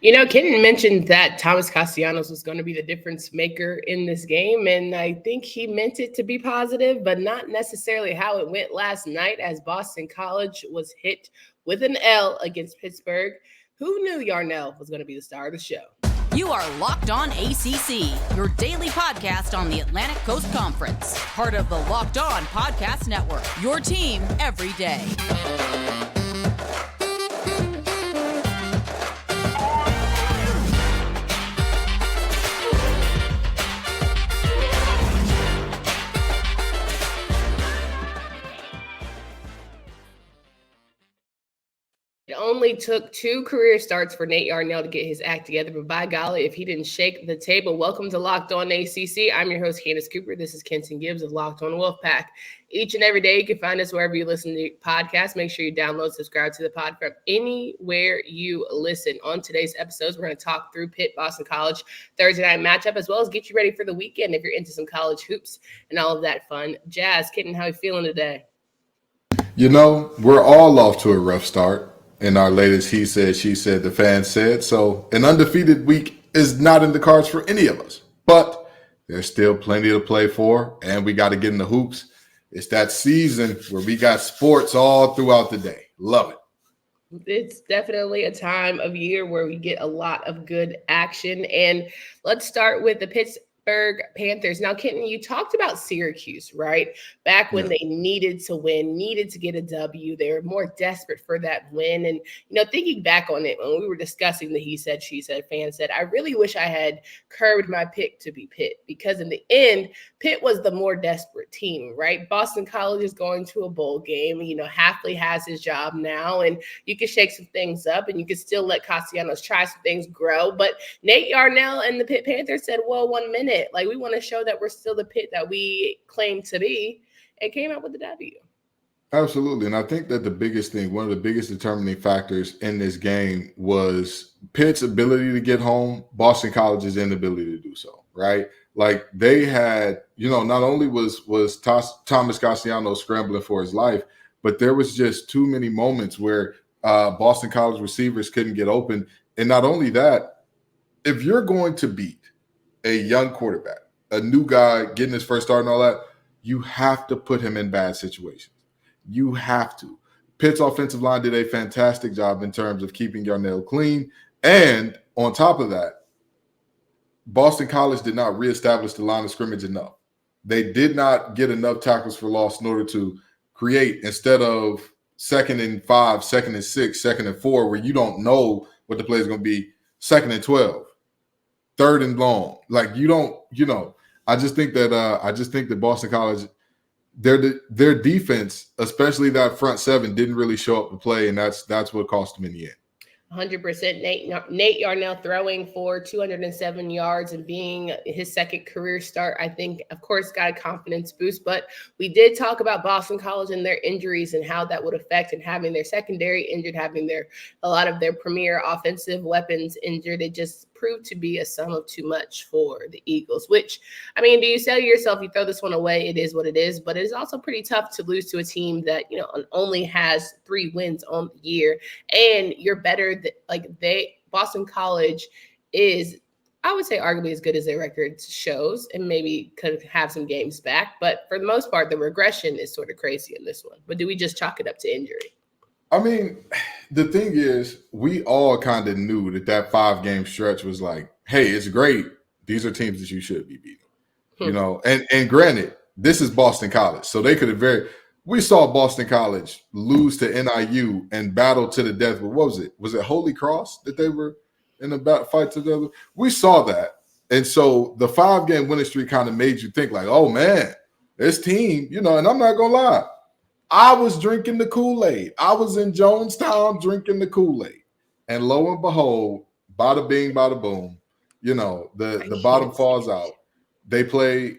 Kenton mentioned that Thomas Castellanos was going to be the difference maker in this game, and I think he meant it to be positive, but not necessarily how it went last night as Boston College was hit with an L against Pittsburgh. Who knew Yarnell was going to be the star of the show? You are Locked On ACC, your daily podcast on the Atlantic Coast Conference, part of the Locked On Podcast Network, your team every day. It only took 2 career starts for Nate Yarnell to get his act together, but by golly, if he didn't shake the table. Welcome to Locked On ACC. I'm your host, Candace Cooper. This is Kenton Gibbs of Locked On Wolfpack. Each and every day, you can find us wherever you listen to podcasts. Make sure you download, subscribe to the pod from anywhere you listen. On today's episodes, we're going to talk through Pitt, Boston College Thursday night matchup, as well as get you ready for the weekend if you're into some college hoops and all of that fun jazz. Kenton, how are you feeling today? We're all off to a rough start. In our latest He Said, She Said, the fans said. So an undefeated week is not in the cards for any of us. But there's still plenty to play for, and we got to get in the hoops. It's that season where we got sports all throughout the day. Love it. It's definitely a time of year where we get a lot of good action. And let's start with the Pittsburgh Panthers. Now, Kenton, you talked about Syracuse, right? Back when they needed to win, needed to get a W. They were more desperate for that win. And, thinking back on it, when we were discussing the He Said, She Said, fan said, I really wish I had curbed my pick to be Pitt, because in the end, Pitt was the more desperate team, right? Boston College is going to a bowl game. Hafley has his job now, and you can shake some things up, and you can still let Castellanos try some things grow. But Nate Yarnell and the Pitt Panthers said, well, 1 minute. Like, we want to show that we're still the Pitt that we claim to be, and came out with the W. Absolutely. And I think that the biggest thing, one of the biggest determining factors in this game was Pitt's ability to get home, Boston College's inability to do so, right? Like, they had, not only was Thomas Castellanos scrambling for his life, but there was just too many moments where Boston College receivers couldn't get open. And not only that, if you're going to beat a young quarterback, a new guy getting his first start and all that, you have to put him in bad situations. You have to. Pitt's offensive line did a fantastic job in terms of keeping Yarnell clean. And on top of that, Boston College did not reestablish the line of scrimmage enough. They did not get enough tackles for loss in order to create, instead of 2nd and 5, 2nd and 6, 2nd and 4, where you don't know what the play is going to be, 2nd and 12. 3rd and long. Like, you don't, I just think that Boston College, their defense, especially that front seven, didn't really show up to play, and that's what cost them in the end. 100%. Nate Yarnell throwing for 207 yards and being his second career start, I think, of course, got a confidence boost. But we did talk about Boston College and their injuries and how that would affect, and having their secondary injured, having a lot of their premier offensive weapons injured. It just proved to be a sum of too much for the Eagles, which, do you say to yourself, you throw this one away, it is what it is, but it is also pretty tough to lose to a team that, only has 3 wins on the year, and you're better Boston College is, I would say, arguably as good as their record shows, and maybe could have some games back, but for the most part, the regression is sort of crazy in this one. But do we just chalk it up to injury? The thing is, we all kind of knew that 5-game stretch was like, hey, it's great. These are teams that you should be beating, And granted, this is Boston College, so they could have we saw Boston College lose to NIU and battle to the death. But what was it? Was it Holy Cross that they were in a fight together? We saw that. And so the 5-game winning streak kind of made you think like, oh, man, this team, and I'm not going to lie. I was drinking the Kool-Aid. I was in Jonestown drinking the Kool-Aid. And lo and behold, bada bing, bada boom, the bottom falls out. They play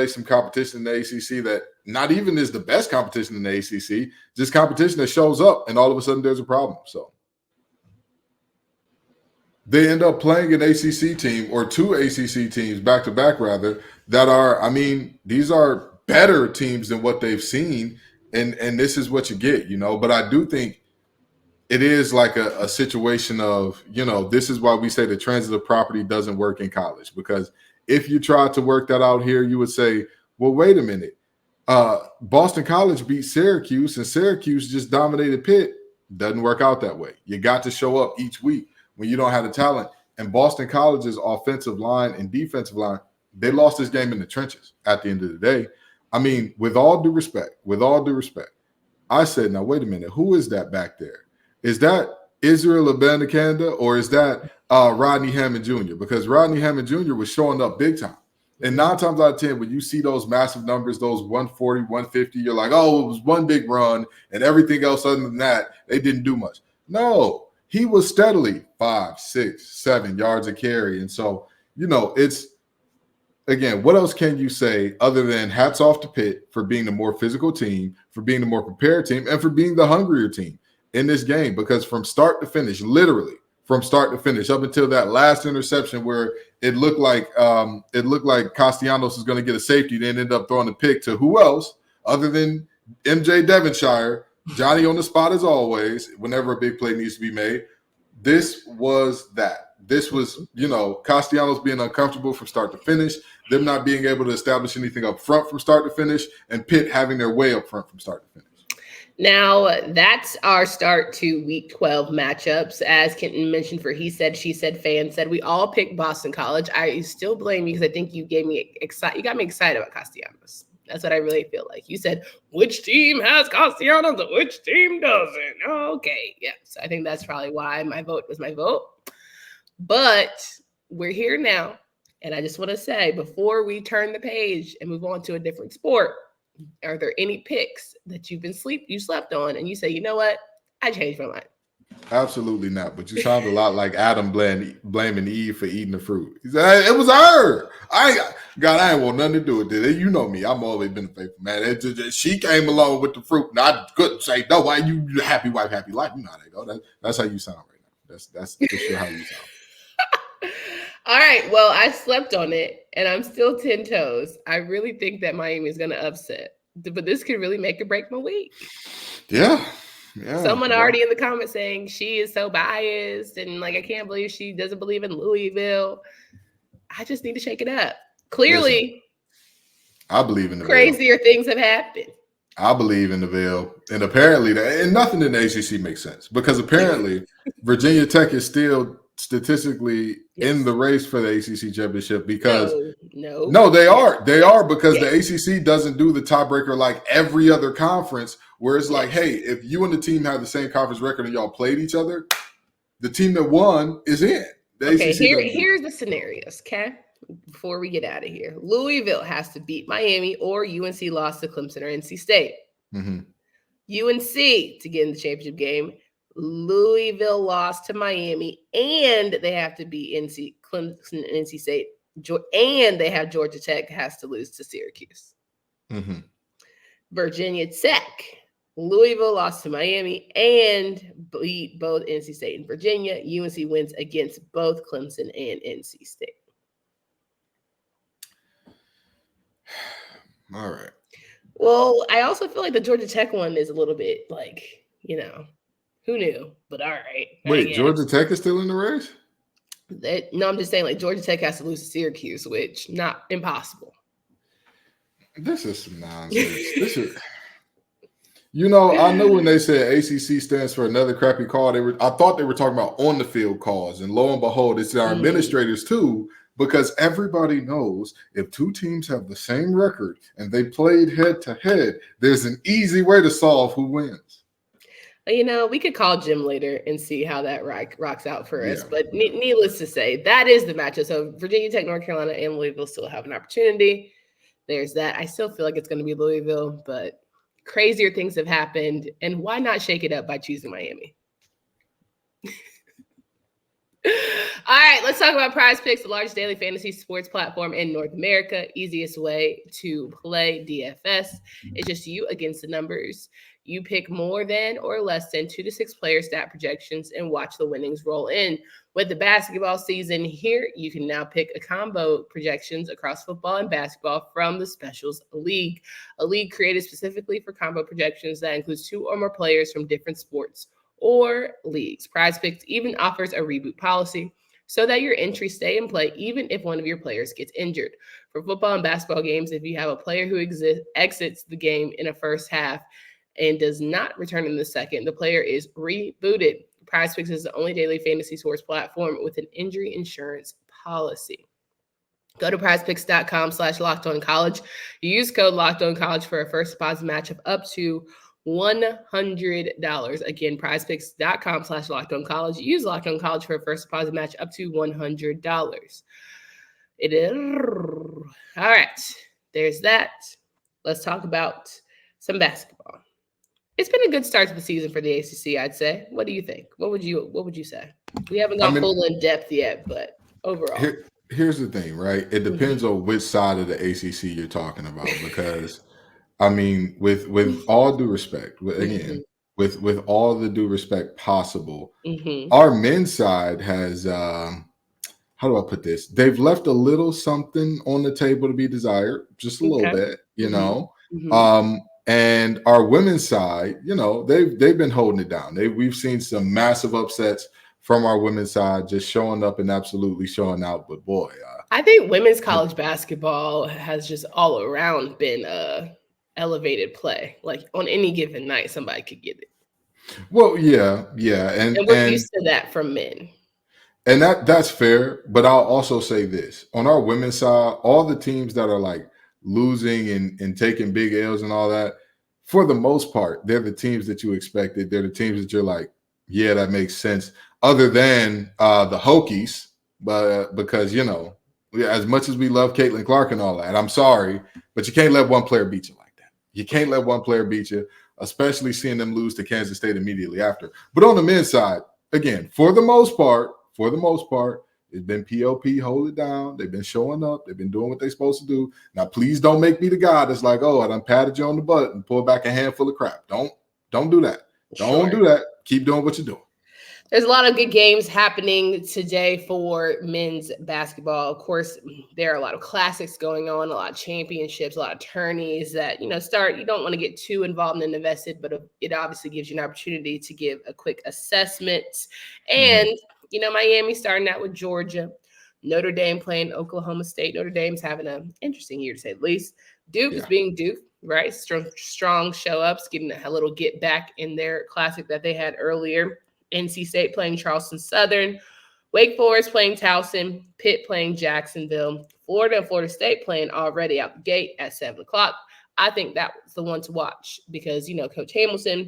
some competition in the ACC that not even is the best competition in the ACC, just competition that shows up, and all of a sudden there's a problem. So they end up playing an ACC team, or 2 ACC teams back-to-back rather, that are, these are better teams than what they've seen. And this is what you get, But I do think it is like a situation of, this is why we say the transitive property doesn't work in college, because if you tried to work that out here, you would say, well, wait a minute. Boston College beat Syracuse and Syracuse just dominated Pitt. Doesn't work out that way. You got to show up each week when you don't have the talent. And Boston College's offensive line and defensive line, they lost this game in the trenches at the end of the day. I mean, with all due respect, I said, now, wait a minute. Who is that back there? Is that Israel Abanikanda or is that Rodney Hammond Jr.? Because Rodney Hammond Jr. was showing up big time. And 9 times out of 10, when you see those massive numbers, those 140, 150, you're like, oh, it was one big run and everything else other than that, they didn't do much. No, he was steadily 5, 6, 7 yards a carry. And so, it's, again, what else can you say other than hats off to Pitt for being the more physical team, for being the more prepared team, and for being the hungrier team in this game? Because from start to finish, literally from start to finish, up until that last interception where it looked like Castellanos is going to get a safety, then end up throwing the pick to who else other than MJ Devonshire, Johnny on the spot as always, whenever a big play needs to be made. This was that. This was, Castellanos being uncomfortable from start to finish, them not being able to establish anything up front from start to finish, and Pitt having their way up front from start to finish. Now, that's our start to Week 12 matchups. As Kenton mentioned for He Said, She Said, Fan Said, we all picked Boston College. I still blame you because I think you got me excited about Castellanos. That's what I really feel like. You said, which team has Castellanos and which team doesn't? Okay, yeah. So I think that's probably why my vote was my vote. But we're here now. And I just want to say, before we turn the page and move on to a different sport, are there any picks that you slept on and you say, you know what? I changed my mind. Absolutely not. But you sound a lot like Adam blaming Eve for eating the fruit. He said, it was her. I ain't want nothing to do with it. You know me. I've always been a faithful man. She came along with the fruit, and I couldn't say, no, why you happy wife, happy life. You know how they go. That's how you sound right now. That's for sure how you sound. All right. Well, I slept on it, and I'm still 10 toes. I really think that Miami is going to upset. But this could really make or break my week. Yeah. Someone already in the comments saying she is so biased and I can't believe she doesn't believe in Louisville. I just need to shake it up. Clearly, I believe in the crazier things have happened. I believe in the Veil. And apparently, and nothing in the ACC makes sense because apparently Virginia Tech is still statistically in the race for the ACC championship because no, they are because the ACC doesn't do the tiebreaker like every other conference where it's like, hey, if you and the team have the same conference record and y'all played each other, the team that won is in. Here's the scenarios, okay? Before we get out of here, Louisville has to beat Miami or UNC lost to Clemson or NC State. Mm-hmm. UNC to get in the championship game. Louisville lost to Miami, and they have to beat Clemson and NC State, and they have Georgia Tech has to lose to Syracuse. Mm-hmm. Virginia Tech, Louisville lost to Miami and beat both NC State and Virginia. UNC wins against both Clemson and NC State. All right. Well, I also feel like the Georgia Tech one is a little bit who knew? But all right. Wait, Georgia Tech is still in the race? No, I'm just saying Georgia Tech has to lose to Syracuse, which not impossible. This is some nonsense. I know when they said ACC stands for another crappy call, I thought they were talking about on the field calls, and lo and behold, it's our administrators too, because everybody knows if two teams have the same record and they played head to head, there's an easy way to solve who wins. We could call Jim later and see how that rocks out for us. But needless to say, that is the matchup. So Virginia Tech, North Carolina, and Louisville still have an opportunity. There's that. I still feel like it's going to be Louisville, but crazier things have happened. And why not shake it up by choosing Miami? All right, let's talk about PrizePicks, the largest daily fantasy sports platform in North America. Easiest way to play DFS. It's just you against the numbers. You pick more than or less than 2 to 6 player stat projections and watch the winnings roll in. With the basketball season here, you can now pick a combo projections across football and basketball from the Specials League, a league created specifically for combo projections that includes 2 or more players from different sports or leagues. PrizePicks even offers a reboot policy so that your entries stay in play even if one of your players gets injured. For football and basketball games, if you have a player who exits the game in a first half and does not return in the second, the player is rebooted. PrizePicks is the only daily fantasy sports platform with an injury insurance policy. Go to prizepicks.com/lockedoncollege. You use code LockedOnCollege for a first deposit match of up to $100. Again, prizepicks.com/lockedoncollege. Use LockedOnCollege for a first deposit match up to $100. It is all right. There's that. Let's talk about some basketball. It's been a good start to the season for the ACC, I'd say. What do you think? What would you say? We haven't gone full in depth yet, but overall. Here's the thing, right? It depends on which side of the ACC you're talking about, because I mean, with all due respect, again, with all the due respect possible, our men's side has how do I put this? They've left a little something on the table to be desired, just a little bit, you know. And our women's side, you know, they've been holding it down. We've seen some massive upsets from our women's side, just showing up and absolutely showing out. But boy, I think women's college basketball has just all around been elevated play. Like on any given night, somebody could get it. Well, yeah, and we're used to that from men. And that's fair. But I'll also say this: on our women's side, all the teams that are like losing and taking big L's and all that, for the most part, they're the teams that you expected. They're the teams that you're like, yeah, that makes sense. Other than the Hokies, but because, you know, as much as we love Caitlin Clark and all that, I'm sorry, but you can't let one player beat you like that. You can't let one player beat you, especially seeing them lose to Kansas State immediately after. But on the men's side, again, for the most part, it's been POP, hold it down. They've been showing up. They've been doing what they're supposed to do. Now, please don't make me the guy that's like, oh, I done patted you on the butt and pulled back a handful of crap. Don't do that. Don't do that. Keep doing what you're doing. There's a lot of good games happening today for men's basketball. Of course, there are a lot of classics going on, a lot of championships, a lot of tourneys that, you know, you don't want to get too involved and invested, but it obviously gives you an opportunity to give a quick assessment. And, you know, Miami starting out with Georgia, Notre Dame playing Oklahoma State. Notre Dame's having an interesting year, to say the least. Duke is being Duke, right? Strong show-ups, getting a little get back in their classic that they had earlier. NC State playing Charleston Southern, Wake Forest playing Towson, Pitt playing Jacksonville, Florida and Florida State playing already out the gate at 7 o'clock. I think that was the one to watch because, you know, Coach Hamilton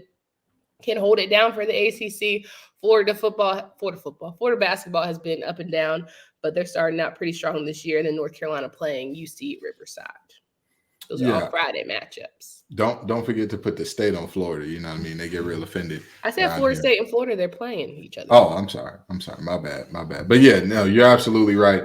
can hold it down for the ACC. Florida basketball has been up and down, but they're starting out pretty strong this year. And then North Carolina playing UC Riverside. Those are all Friday matchups. Don't forget to put the state on Florida. You know what I mean? They get real offended. I said Florida State and Florida, they're playing each other. Oh, I'm sorry. My bad. But yeah, no, you're absolutely right.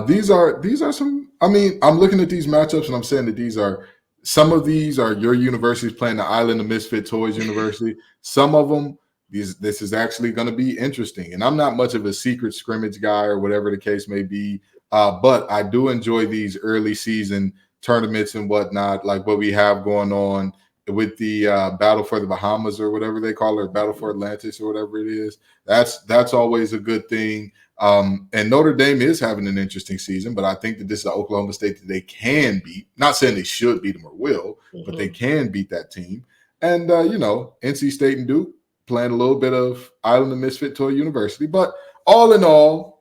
These are some, I mean, I'm looking at these matchups and I'm saying that some of these are your universities playing the Island of Misfit Toys University. Some of them, this is actually going to be interesting. And I'm not much of a secret scrimmage guy or whatever the case may be. But I do enjoy these early season tournaments and whatnot, like what we have going on with the Battle for the Bahamas or whatever they call it, Battle for Atlantis or whatever it is. That's always a good thing. And Notre Dame is having an interesting season, but I think that this is an Oklahoma State that they can beat. Not saying they should beat them or will, but they can beat that team. And, you know, NC State and Duke playing a little bit of Island of Misfit Toy University. But all in all,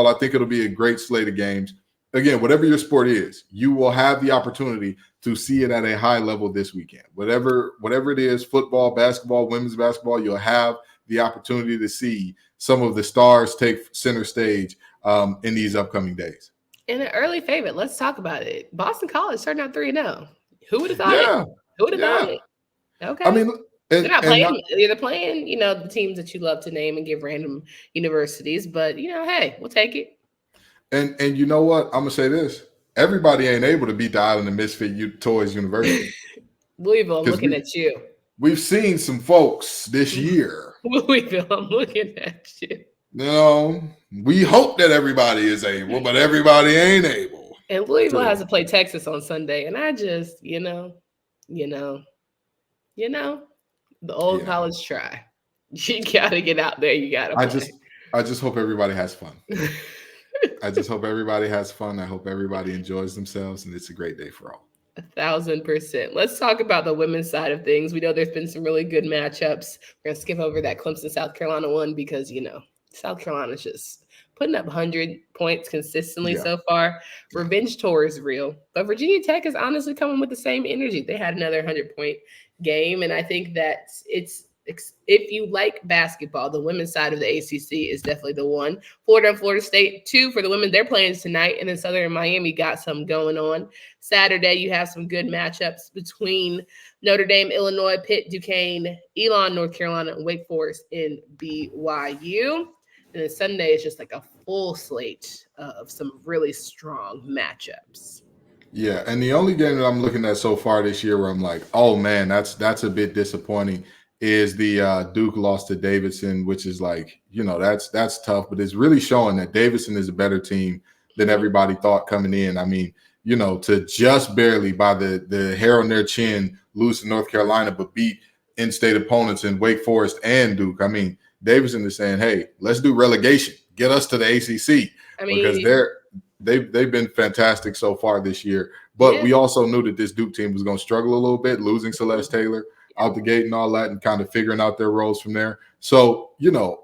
I think it'll be a great slate of games. Again, whatever your sport is, you will have the opportunity to see it at a high level this weekend. Whatever it is, football, basketball, women's basketball, you'll have the opportunity to see some of the stars take center stage in these upcoming days. And an early favorite, let's talk about it. Boston College starting out 3-0. Who would have thought it? Who would have thought it? Okay. I mean, they're not playing. They're playing, you know, the teams that you love to name and give random universities. But, you know, hey, we'll take it. And you know what? I'm gonna say this: everybody ain't able to beat the Island of Misfit Toys University. Louisville, I'm looking at you. We've seen some folks this year. Louisville, I'm looking at you. You know, we hope that everybody is able, but everybody ain't able. And Louisville has to play Texas on Sunday, and I just, the old college try. You gotta get out there. You gotta play. I just hope everybody has fun. I just hope everybody has fun. I hope everybody enjoys themselves, and it's a great day for all. 1,000%. Let's talk about the women's side of things. We know there's been some really good matchups. We're gonna skip over that Clemson South Carolina one because South Carolina's just putting up 100 points consistently so far. Revenge tour is real, but Virginia Tech is honestly coming with the same energy. They had another 100-point game, and I think that if you like basketball, the women's side of the ACC is definitely the one. Florida and Florida State, 2 for the women. They're playing tonight, and then Southern Miami got some going on. Saturday, you have some good matchups between Notre Dame, Illinois, Pitt, Duquesne, Elon, North Carolina, and Wake Forest in BYU. And then Sunday is just like a full slate of some really strong matchups. Yeah, and the only game that I'm looking at so far this year where I'm like, oh man, that's a bit disappointing is the Duke loss to Davidson, which is like, that's tough, but it's really showing that Davidson is a better team than everybody thought coming in. I mean, to just barely by the hair on their chin lose to North Carolina, but beat in-state opponents in Wake Forest and Duke. I mean, Davidson is saying, hey, let's do relegation. Get us to the ACC. Because they've been fantastic so far this year. But we also knew that this Duke team was going to struggle a little bit, losing Celeste Taylor out the gate and all that, and kind of figuring out their roles from there. So,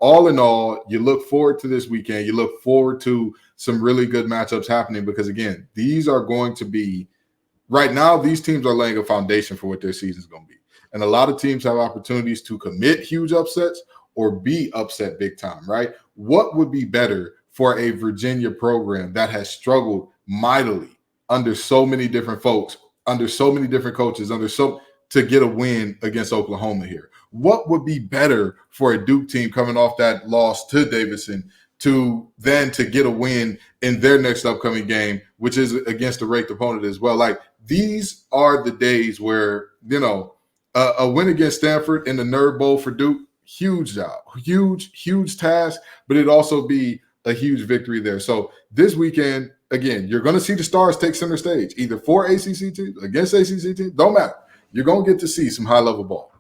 all in all, you look forward to this weekend. You look forward to some really good matchups happening because, again, these are going to be – right now, these teams are laying a foundation for what their season is going to be. And a lot of teams have opportunities to commit huge upsets or be upset big time, right? What would be better for a Virginia program that has struggled mightily under so many different folks, under so many different coaches, to get a win against Oklahoma here? What would be better for a Duke team coming off that loss to Davidson to get a win in their next upcoming game, which is against a ranked opponent as well? Like, these are the days where, a win against Stanford in the Nerd Bowl for Duke, huge job, huge task, but it'd also be a huge victory there. So this weekend, again, you're going to see the stars take center stage, either for ACC teams, against ACC teams, don't matter. You're going to get to see some high-level ball.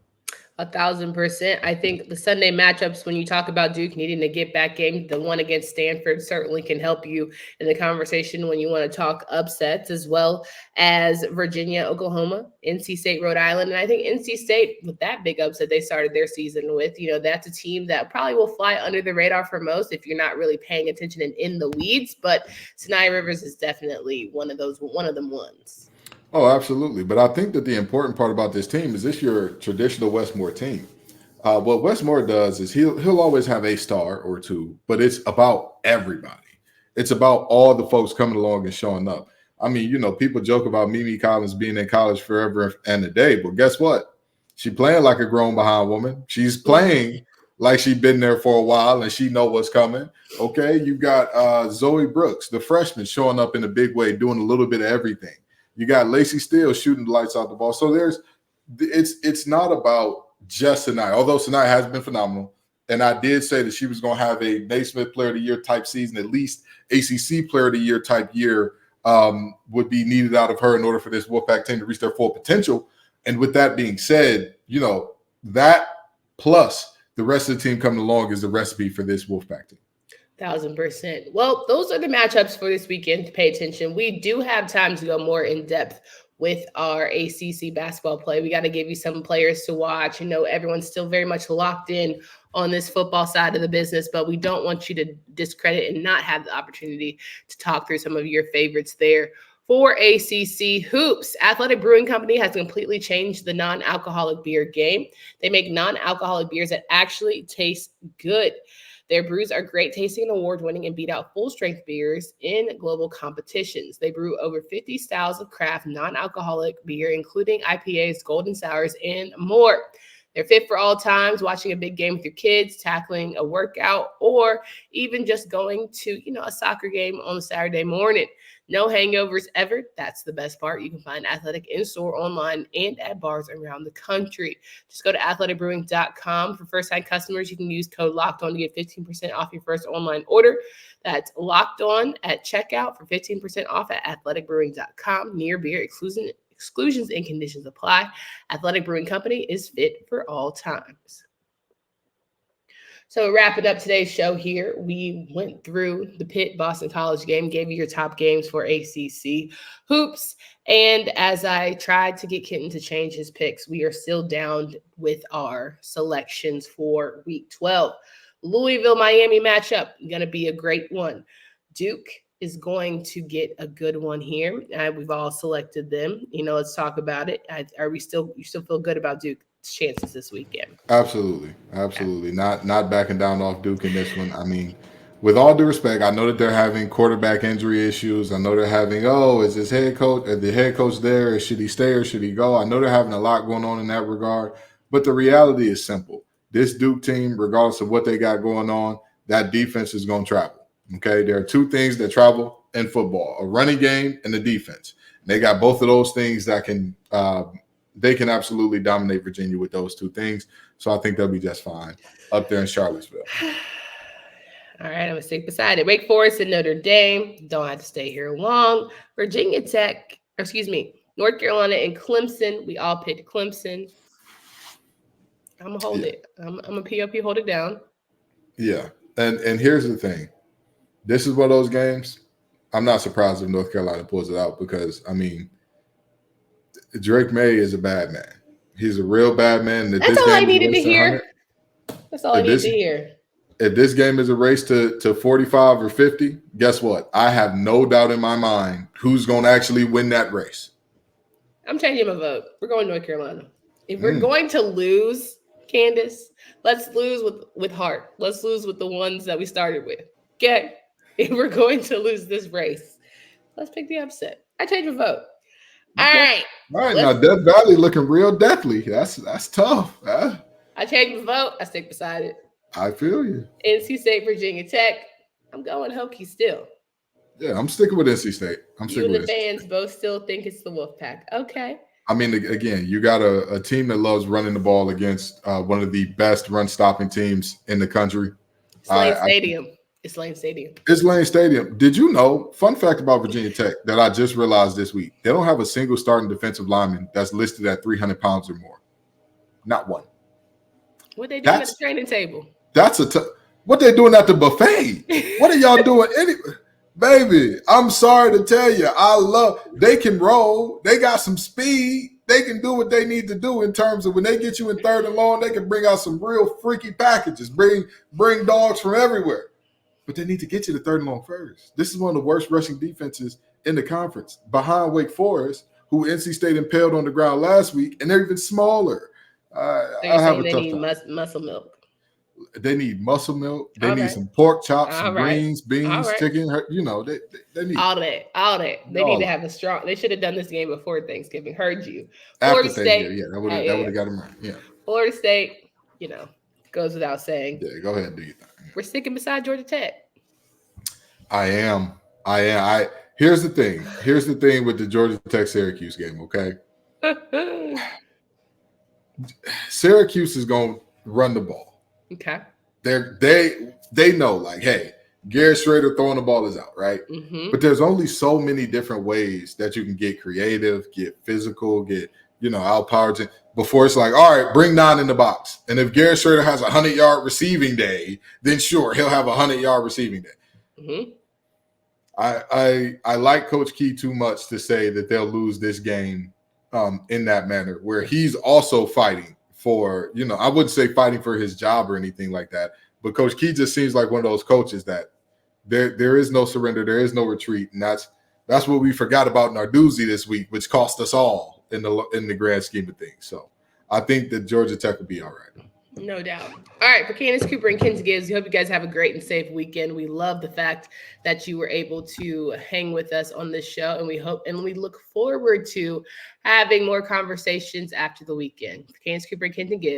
1,000%. I think the Sunday matchups, when you talk about Duke needing to get back game, the one against Stanford certainly can help you in the conversation when you want to talk upsets, as well as Virginia, Oklahoma, NC State, Rhode Island. And I think NC State, with that big upset they started their season with, that's a team that probably will fly under the radar for most if you're not really paying attention and in the weeds. But Sinai Rivers is definitely one of them ones. Oh, absolutely. But I think that the important part about this team is this your traditional Westmore team. What Westmore does is he'll always have a star or two, but it's about everybody. It's about all the folks coming along and showing up. I mean, people joke about Mimi Collins being in college forever and a day, but guess what? She's playing like a grown behind woman. She's playing like she's been there for a while and she know what's coming. Okay, you got Zoe Brooks, the freshman, showing up in a big way, doing a little bit of everything. You got Lacey Steele shooting the lights out the ball. So it's not about just Sinai, although Sinai has been phenomenal. And I did say that she was going to have a Naismith Player of the Year type season, at least ACC Player of the Year type year would be needed out of her in order for this Wolfpack team to reach their full potential. And with that being said, that plus the rest of the team coming along is the recipe for this Wolfpack team. 1,000%. Well, those are the matchups for this weekend to pay attention. We do have time to go more in depth with our ACC basketball play. We got to give you some players to watch. Everyone's still very much locked in on this football side of the business, but we don't want you to discredit and not have the opportunity to talk through some of your favorites there. For ACC hoops, Athletic Brewing Company has completely changed the non-alcoholic beer game. They make non-alcoholic beers that actually taste good. Their brews are great tasting and award-winning and beat out full-strength beers in global competitions. They brew over 50 styles of craft non-alcoholic beer, including IPAs, golden sours, and more. They're fit for all times, watching a big game with your kids, tackling a workout, or even just going to, a soccer game on a Saturday morning. No hangovers ever. That's the best part. You can find Athletic in-store, online, and at bars around the country. Just go to athleticbrewing.com. For first-time customers, you can use code LOCKEDON to get 15% off your first online order. That's Locked On at checkout for 15% off at athleticbrewing.com. Near beer exclusions and conditions apply. Athletic Brewing Company is fit for all times. So wrapping up today's show here, we went through the Pitt Boston College game, gave you your top games for ACC hoops. And as I tried to get Kenton to change his picks, we are still down with our selections for week 12. Louisville-Miami matchup, going to be a great one. Duke is going to get a good one here. We've all selected them. Let's talk about it. You still feel good about Duke's chances this weekend? Absolutely. Not backing down off Duke in this one. I mean, with all due respect, I know that they're having quarterback injury issues. I know they're having, is this head coach, the head coach there? Should he stay or should he go? I know they're having a lot going on in that regard. But the reality is simple. This Duke team, regardless of what they got going on, that defense is going to travel. Okay, there are two things that travel in football: a running game and a defense. They got both of those things that can they can absolutely dominate Virginia with those two things. So I think they'll be just fine up there in Charlottesville. All right, I'm going to stick beside it. Wake Forest and Notre Dame. Don't have to stay here long. Virginia Tech, North Carolina and Clemson. We all picked Clemson. I'm going to hold it. I'm going to POP hold it down. Yeah, and here's the thing. This is one of those games. I'm not surprised if North Carolina pulls it out because, I mean, Drake May is a bad man. He's a real bad man. That's all I needed to hear. That's all I needed to hear. If this game is a race to 45 or 50, guess what? I have no doubt in my mind who's going to actually win that race. I'm changing my vote. We're going North Carolina. If we're going to lose, Candace, let's lose with heart. Let's lose with the ones that we started with. Okay? If we're going to lose this race, let's pick the upset. I changed my vote. All right. All right. Now, Death Valley looking real deathly. That's tough. I changed my vote. I stick beside it. I feel you. NC State, Virginia Tech. I'm going Hokies still. Yeah, I'm sticking with NC State. You and the fans both still think it's the Wolfpack. Okay. I mean, again, you got a team that loves running the ball against one of the best run-stopping teams in the country. It's Lane Stadium. It's Lane Stadium. It's Lane Stadium. Did you know, fun fact about Virginia Tech that I just realized this week, they don't have a single starting defensive lineman that's listed at 300 pounds or more. Not one. What they doing at the training table? What they doing at the buffet? What are y'all doing? Baby, I'm sorry to tell you, they can roll. They got some speed. They can do what they need to do in terms of when they get you in third and long, they can bring out some real freaky packages, bring dogs from everywhere. But they need to get you to third and long first. This is one of the worst rushing defenses in the conference, behind Wake Forest, who NC State impaled on the ground last week, and they're even smaller. I have a tough time. Muscle milk. They need muscle milk. They need some pork chops, some greens, beans, chicken. They need all that. They need to have a strong. They should have done this game before Thanksgiving. Heard you. Florida State, that would have got them right. Yeah. Florida State, goes without saying. Yeah, go ahead and do your thing. We're sticking beside Georgia Tech. I am. Here's the thing with the Georgia Tech Syracuse game. Okay. Syracuse is going to run the ball. Okay. They know, like, hey, Garrett Schrader throwing the ball is out, right? Mm-hmm. But there's only so many different ways that you can get creative, get physical, get outpowered before it's like, all right, bring 9 in the box. And if Garrett Schrader has a 100-yard receiving day, then sure, he'll have a 100-yard receiving day. Mm-hmm. I like Coach Key too much to say that they'll lose this game in that manner, where he's also fighting for, I wouldn't say fighting for his job or anything like that, but Coach Key just seems like one of those coaches that there is no surrender, there is no retreat, and that's what we forgot about in our doozy this week, which cost us all in the grand scheme of things. So I think that Georgia Tech will be all right. No doubt. All right, for Candace Cooper and Kenton Gibbs, we hope you guys have a great and safe weekend. We love the fact that you were able to hang with us on this show, and we look forward to having more conversations after the weekend. For Candace Cooper and Kenton Gibbs.